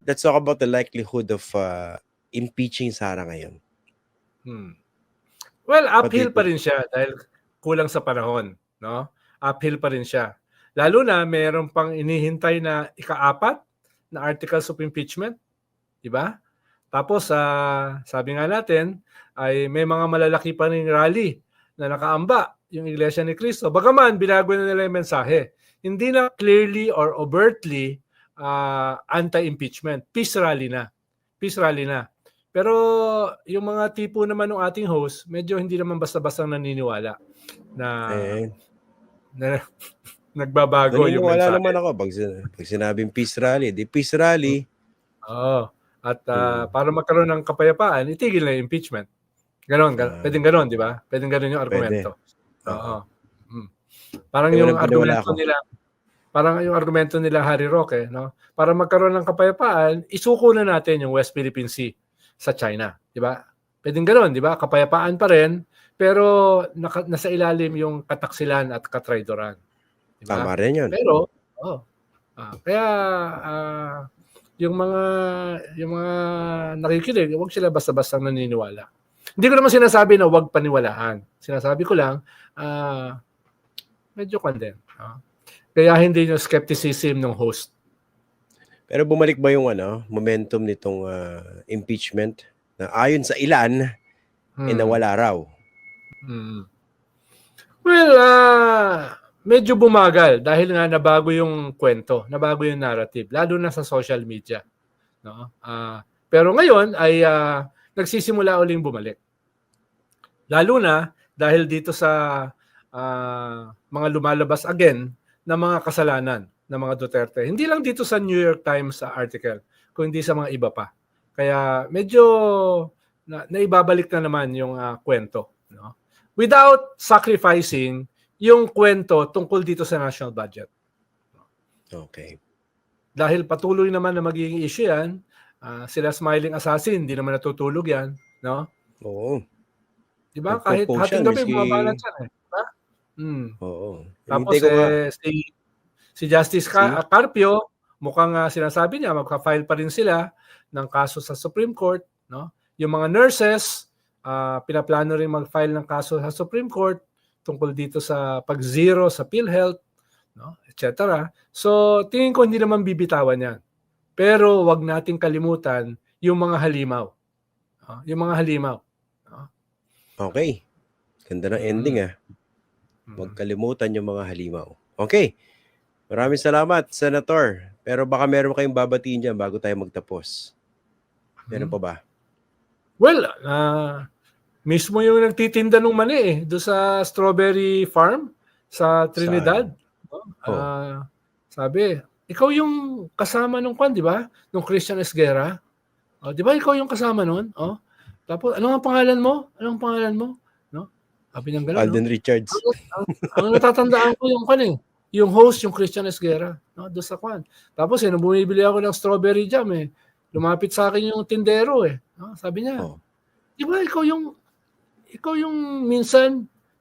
let's talk about the likelihood of impeaching Sara ngayon. Well, uphill pa rin siya dahil kulang sa panahon, no? Uphill pa rin siya. Lalo na mayroon pang inihintay na ika-4 na articles of impeachment, di ba? Tapos sabi nga natin ay may mga malalaki pa ring rally na nakaamba yung Iglesia ni Cristo. Bagaman binago na nila yung mensahe. Hindi na clearly or overtly anti-impeachment. Peace rally na. Peace rally na. Pero yung mga tipo naman ng ating host, medyo hindi naman basta-basta naniniwala na nagbabago yung mensahe. Wala naman ako pag sinabing peace rally, di peace rally. Oo. At para magkaroon ng kapayapaan, itigil na yung impeachment. Ganon. Pwedeng ganon, di ba? Pwedeng ganon yung argumento. Oo. Parang yung argumento nila, Harry Roque, no? Para magkaroon ng kapayapaan, isuko na natin yung West Philippine Sea sa China, di ba? Pwedeng ganon, di ba? Kapayapaan pa rin, pero nasa ilalim yung kataksilan at katraidoran. Diba? Tama rin yun. Pero, kaya yung mga nakikinig, huwag sila basta-basta naniniwala. Hindi ko naman sinasabi na huwag paniwalaan. Sinasabi ko lang, medyo condemn. Kaya hindi yung skepticism ng host. Pero bumalik ba yung momentum nitong impeachment na ayon sa ilan, nawala raw? Well, medyo bumagal dahil nga nabago yung kwento, nabago yung narrative, lalo na sa social media. No? Pero ngayon ay nagsisimula uling bumalik. Lalo na dahil dito sa mga lumalabas again na mga kasalanan ng mga Duterte. Hindi lang dito sa New York Times article, kundi sa mga iba pa. Kaya medyo naibabalik na naman yung kwento. No? Without sacrificing yung kwento tungkol dito sa national budget. Okay. Dahil patuloy naman na magiging issue yan, sila smiling assassin, hindi naman natutulog yan. No? Oo. Diba? Kahit hating gabi, bumabalan siya. Diba? Oo. Tapos si Justice Carpio, mukhang sinasabi niya, magka-file pa rin sila ng kaso sa Supreme Court. No? Yung mga nurses, pinaplano rin mag-file ng kaso sa Supreme Court tungkol dito sa pag-zero sa PhilHealth, no? etc. So, tingin ko hindi naman bibitawan yan. Pero wag nating kalimutan yung mga halimaw. Yung mga halimaw. Okay. Ganda ng ending Huwag kalimutan yung mga halimaw. Okay. Maraming salamat, Senator. Pero baka meron kayong babatiin dyan bago tayo magtapos. Meron pa ba? Well, mismo yung nagtitinda ng mani doon sa strawberry farm sa Trinidad. Sabi, ikaw yung kasama nung di ba? Nung Christian Esguerra. Di ba ikaw yung kasama nun? Tapos, anong pangalan mo? No? Sabi niyang gano'n. Alden Richards. Ang natatandaan ko yung host, yung Christian Esguerra. No? Doon sa kwan. Tapos, nung bumibili ako ng strawberry jam, lumapit sa akin yung tindero. No? Sabi niya, di ba ikaw yung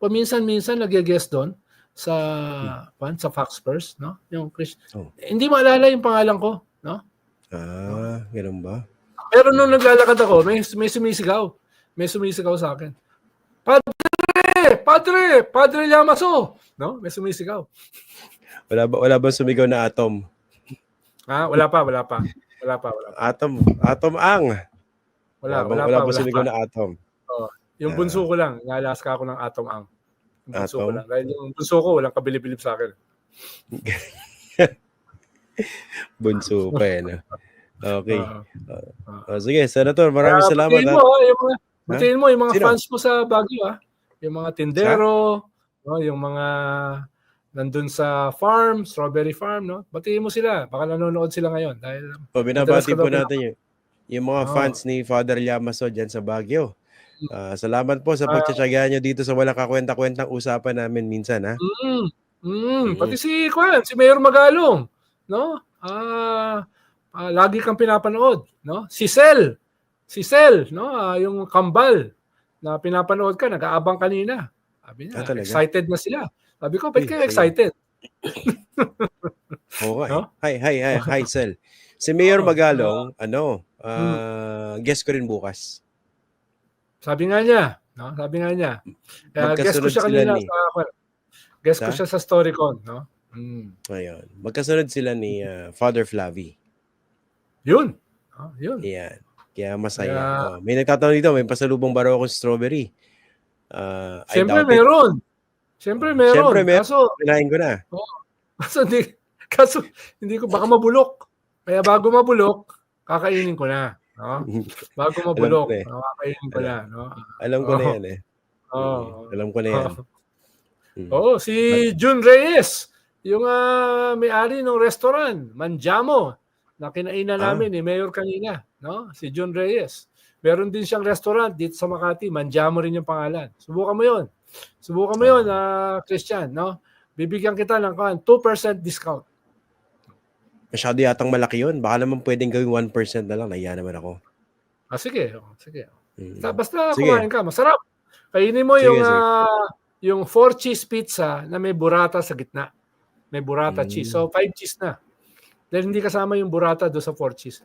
paminsan-minsan nag-guest doon sa Fox First, no? Yung hindi maalala yung pangalan ko, no? Ganun ba? Pero nung naglalakad ako, may sumisigaw. May sumisigaw sa akin. Padre Llamaso, no? May sumisigaw. Wala ba sumigaw na Atom? Wala pa. Atom ang. Wala ba sumigaw na Atom? Yung bunso ko lang, nalaska ako ng Atom ang. Yung bunso ko lang. Dahil yung bunso ko, walang kabilib-bilib sa akin. Bunso pa no? Okay. Sige, Senator, maraming salamat. Batiin mo yung mga fans mo sa Baguio. Yung mga tindero, no? Yung mga nandun sa farm, strawberry farm, no? Batiin mo sila. Baka nanonood sila ngayon. Dahil binabati po natin yung mga fans ni Father Llamaso dyan sa Baguio. Salamat po sa pagtsatsagaan nyo dito sa walang kakwenta-kwentang usapan namin minsan. Pati si Mayor Magalong, no? Lagi kang pinapanood, no? Si Sel, no? Yung kambal na pinapanood ka, nag-aabang kanina. Sabi niya, excited na sila. Sabi ko, ba't kayo excited? Okay. No? Hi, Sel. Si Mayor Oo, Magalong, mm. guest ko rin bukas. Sabi nga niya, no? Sabi nga niya. Guest ko Magkasunod siya sila kanina ni, guest ko sa? siya sa StoryCon, no? Mm. Ayun. Magkasunod sila ni Father Flavi. Yun. Yun. Ayan. Kaya masaya. Kaya, May nagtatanong dito, may pasalubong ba raw akong strawberry? I siyempre doubt it. meron. Siyempre Siyempre, meron. Kaso, kinain ko na. kaso hindi ko, baka mabulok. Kaya bago mabulok, kakainin ko na. No? Bago Alam ko mabulok, na eh. kakainin ko na. No? Alam ko na Oo. yan eh. Oo. Alam ko na yan. Oo, si Jun Reyes, yung may-ari ng restaurant, Manjamo, na kinainan namin ni Mayor kanina, no? Si Jun Reyes. Meron din siyang restaurant dito sa Makati, Manjamo rin yung pangalan. Subukan mo 'yon. Subukan mo 'yon, Christian, no? Bibigyan kita ng 2% discount. Masyado yatang malaki yun. Baka naman pwedeng gawing 1% na lang. Nahiya naman ako. Sige, sige. Basta Sige. kumain ka, masarap. Kainin mo Sige, yung 4 cheese pizza na may burrata sa gitna. May burrata cheese. So 5 cheese na. Dahil hindi kasama yung burrata do sa 4 cheese.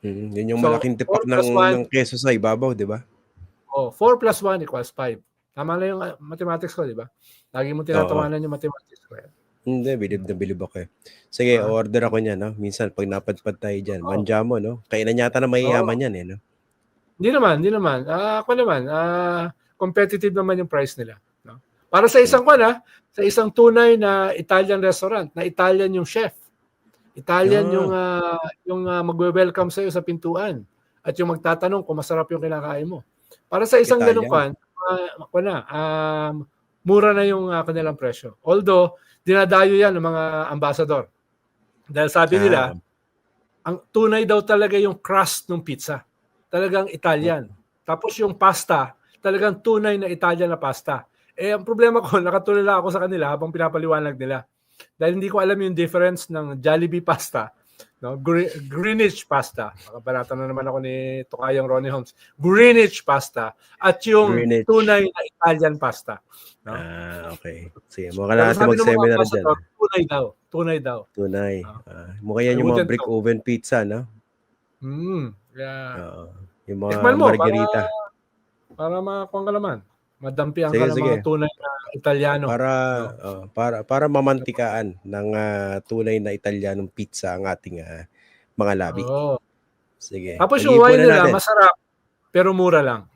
Yun yung So, malaking tipak 4 + 1. ng keso sa ibabaw, di ba? 4 + 1 = 5. Tama na yung mathematics ko, di ba? Lagi mo tinatawanan yung mathematics ko. Hindi, bilib na bilib ako eh. Sige, order ako niyan, no? Minsan, pag napadpad tayo dyan, Manjamo, no? Kainan yata na mayayaman yan, eh, no? Hindi naman. Ako naman, competitive naman yung price nila. No? Para sa isang sa isang tunay na Italian restaurant, na Italian yung chef. Italian yung magwe-welcome sa iyo sa pintuan at yung magtatanong kung masarap yung kinakain mo. Para sa isang ganung mura na yung kanilang presyo. Although dinadayo yan ng mga ambassador. Dahil sabi nila, ang tunay daw talaga yung crust ng pizza. Talagang Italian. Tapos yung pasta, talagang tunay na Italian na pasta. Ang problema ko, nakatulala ako sa kanila habang pinapaliwanag nila. Dahil hindi ko alam yung difference ng Jollibee pasta, no? Greenwich pasta. Makabalatan na naman ako ni Tokayong Ronnie Holmes. Greenwich pasta at yung tunay na Italian pasta. No? Okay. Sige, mukha na natin mag-seminar dyan. Tunay daw. Tunay. Mukha yan yung mga brick oven pizza, no? Yeah. Yung mga margarita. Para makakuha ka naman. Madampihan ka ng mga tunay na Italiano. Para mamantikaan ng tunay na Italianong pizza ang ating mga labi. Sige. Tapos yung wine nila, masarap, pero mura lang.